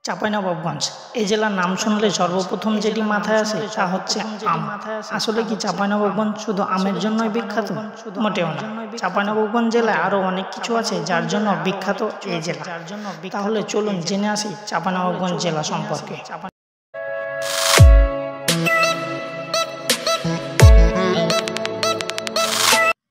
চাঁপাইনবাবগঞ্জ এই জেলার নাম শুনলে সর্বপ্রথম যেটি মাথায় আসে তা হচ্ছে আম। আসলে কি চাঁপাইনবাবগঞ্জ শুধু আমের জন্যই বিখ্যাত? মোটেও না। চাঁপাইনবাবগঞ্জ জেলায় আরও অনেক কিছু আছে যার জন্য বিখ্যাত এই জেলা। তাহলে চলুন জেনে আসি চাঁপাইনবাবগঞ্জ জেলা সম্পর্কে।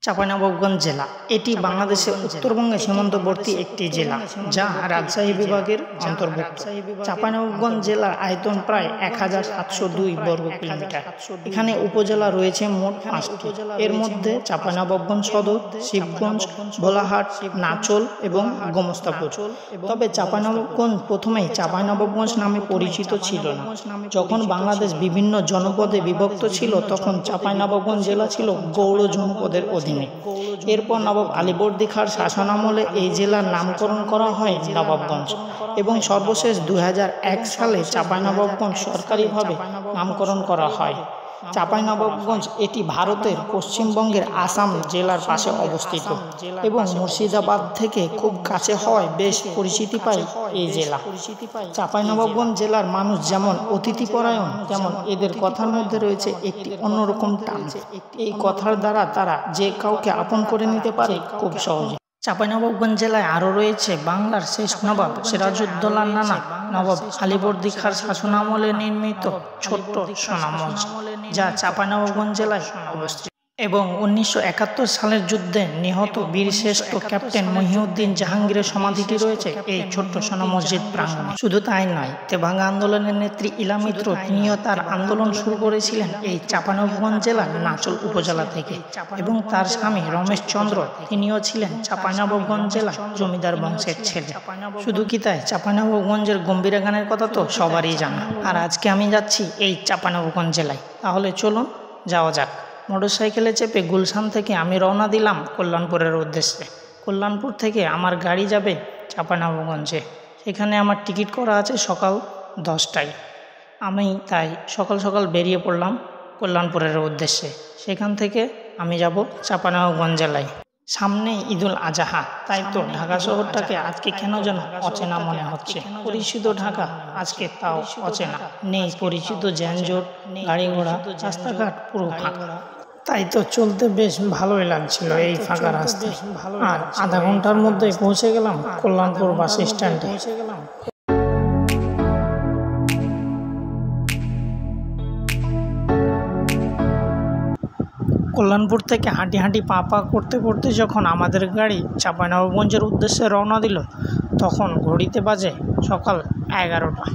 চাঁপাইনবাবগঞ্জ জেলা এটি বাংলাদেশের উত্তরবঙ্গে সীমান্তবর্তী একটি জেলা যা রাজশাহী বিভাগের অন্তর্ভুক্ত। চাঁপাইনবাবগঞ্জ জেলার আয়তন প্রায় 1702 বর্গ কিলোমিটার। এখানে উপজেলা রয়েছে মোট 5টি। এর মধ্যে চাঁপাইনবাবগঞ্জ সদর, শিবগঞ্জ, ভোলাহাট, নাচল এবং গোমস্তাপুর। তবে চাঁপাইনবাবগঞ্জ প্রথমেই চাঁপাইনবাবগঞ্জ নামে পরিচিত ছিল না। যখন বাংলাদেশ বিভিন্ন জনপদে বিভক্ত ছিল তখন চাঁপাইনবাবগঞ্জ জেলা ছিল গৌড় জনপদের অধীনে। এরপর নবাব আলীবর্দী খাঁর শাসনামলে এই জেলার নামকরণ করা হয় নবাবগঞ্জ এবং সর্বশেষ 2001 সালে চাঁপাইনবাবগঞ্জ সরকারিভাবে নামকরণ করা হয়। চাঁপাইনবাবগঞ্জ এটি ভারতের পশ্চিমবঙ্গের আসাম জেলার পাশে অবস্থিত এবং মুর্শিদাবাদ থেকে খুব কাছে হওয়ায় বেশ পরিচিতি পায় এই জেলা। চাঁপাইনবাবগঞ্জ জেলার মানুষ যেমন অতিথিপরায়ণ, তেমন এদের কথার মধ্যে রয়েছে একটি অন্যরকম টান। এই কথার দ্বারা তারা যে কাউকে আপন করে নিতে পারে খুব সহজে। চাঁপাইনবাবগঞ্জ জেলায় আরও রয়েছে বাংলার শেষ নবাব সিরাজউদ্দৌলার নানা নবাব আলীবর্দী খাঁর শাসনামলে নির্মিত ছোট্ট সোনা মসজিদ, যা চাঁপাইনবাবগঞ্জ জেলায় অবস্থিত এবং 1971 সালের যুদ্ধে নিহত বীরশ্রেষ্ঠ ক্যাপ্টেন মহিউদ্দিন জাহাঙ্গীরের সমাধিটি রয়েছে এই ছোট্ট সোনা মসজিদ প্রাঙ্গণে। শুধু তাই নয়, তেভাঙ্গা আন্দোলনের নেত্রী ইলা মিত্র তিনিও তার আন্দোলন শুরু করেছিলেন এই চাঁপাইনবাবগঞ্জ জেলার নাচল উপজেলা থেকে এবং তার স্বামী রমেশ চন্দ্র তিনিও ছিলেন চাঁপাইনবাবগঞ্জ জেলার জমিদার বংশের ছেলে। শুধু কি তাই, চাঁপাইনবাবগঞ্জের গম্ভীরা গানের কথা তো সবারই জানা। আর আজকে আমি যাচ্ছি এই চাঁপাইনবাবগঞ্জ জেলায়। তাহলে চলুন যাওয়া যাক। মোটরসাইকেলে চেপে গুলশান থেকে আমি রওনা দিলাম কল্যাণপুরের উদ্দেশ্যে। কল্যাণপুর থেকে আমার গাড়ি যাবে চাঁপাইনবাবগঞ্জে। সেখানে আমার টিকিট করা আছে সকাল 10টায়। আমি তাই সকাল সকাল বেরিয়ে পড়লাম কল্যাণপুরের উদ্দেশ্যে। সেখান থেকে আমি যাব চাঁপাইনবাবগঞ্জ জেলায়। সামনে ঈদুল আজহা, তাই তো ঢাকা শহরটাকে আজকে কেন যেন অচেনা মনে হচ্ছে। পরিচিত ঢাকা আজকে তাও অচেনা, নেই পরিচিত যানজট, গাড়ি ঘোড়া, রাস্তাঘাট পুরো ফাঁকা। তাই তো চলতে বেশ ভালোই লাগছিল এই ফাঁকা রাস্তায়। আর আধা ঘন্টার মধ্যে পৌঁছে গেলাম কল্যাণপুর বাস স্ট্যান্ডে। কল্যাণপুর থেকে হাঁটি হাঁটি পা পা করতে করতে যখন আমাদের গাড়ি চাঁপাইনবাবগঞ্জের উদ্দেশ্যে রওনা দিল তখন ঘড়িতে বাজে সকাল 11টা।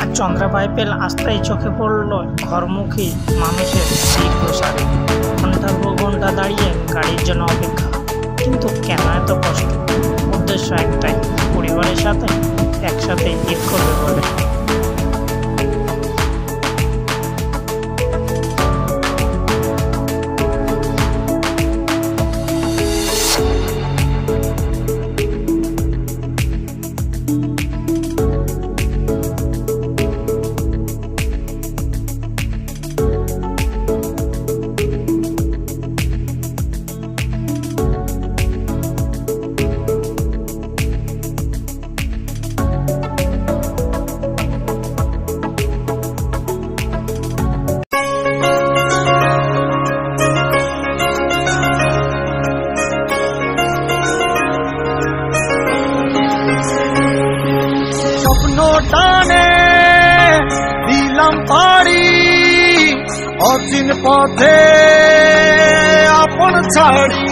আর চন্দ্রা পাইপের রাস্তায় চোখে পড়ল ঘরমুখী মানুষের দীর্ঘ সারি। ঘন্টার পর ঘন্টা দাঁড়িয়ে গাড়ির জন্য অপেক্ষা। কিন্তু কেন এত কষ্ট? উদ্দেশ্য একটাই, পরিবারের সাথে একসাথে ঈদ করবে বলে। টানে দিলাম পাড়ি অচিন পথে আপন ছাড়ি।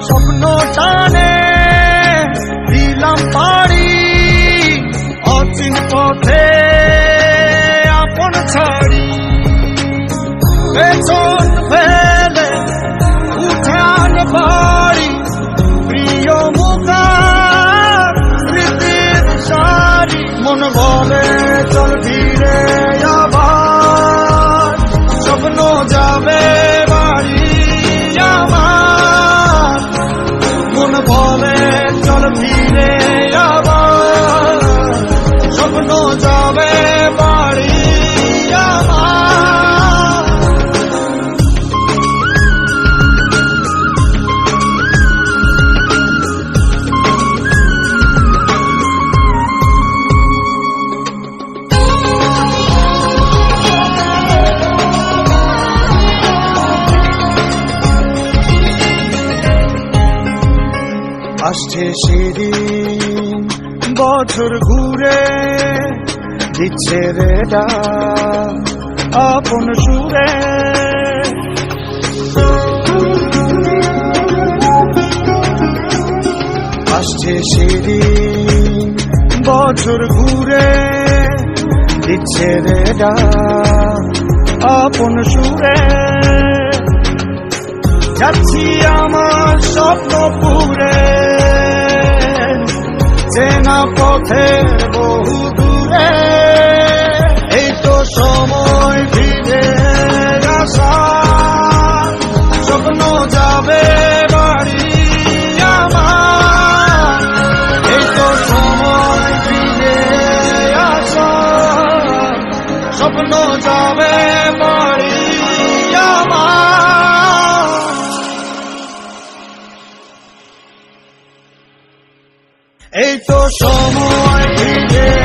স্বপ্ন টানে দিলাম পাড়ি অচিন পথে আপন ছাড়ি। পেছন ফেলে উঠান বাড়ি, প্রিয় মুখা স্মৃতির সারি। মন বলে চল ধীরে আবার, স্বপ্ন যাবে বাড়ি আমার। মন বলে চল ধীরে আবার, আসছে সেদিন বছর ঘুরে দিচ্ছে রে ডাক আপন সুরে আসছে সেদিন বছর ঘুরে দিচ্ছে রে ডাক আপন সুরে যাচ্ছি আমার স্বপ্ন পুরে চেনা পথের বহু দূরে এই তো সময় ফিরে আসা স্বপ্ন যাবে বাড়ি আমার এই তো সময় ফিরে আসা স্বপ্ন যাবে বাড়ি আমার এই তো সময় ফিরে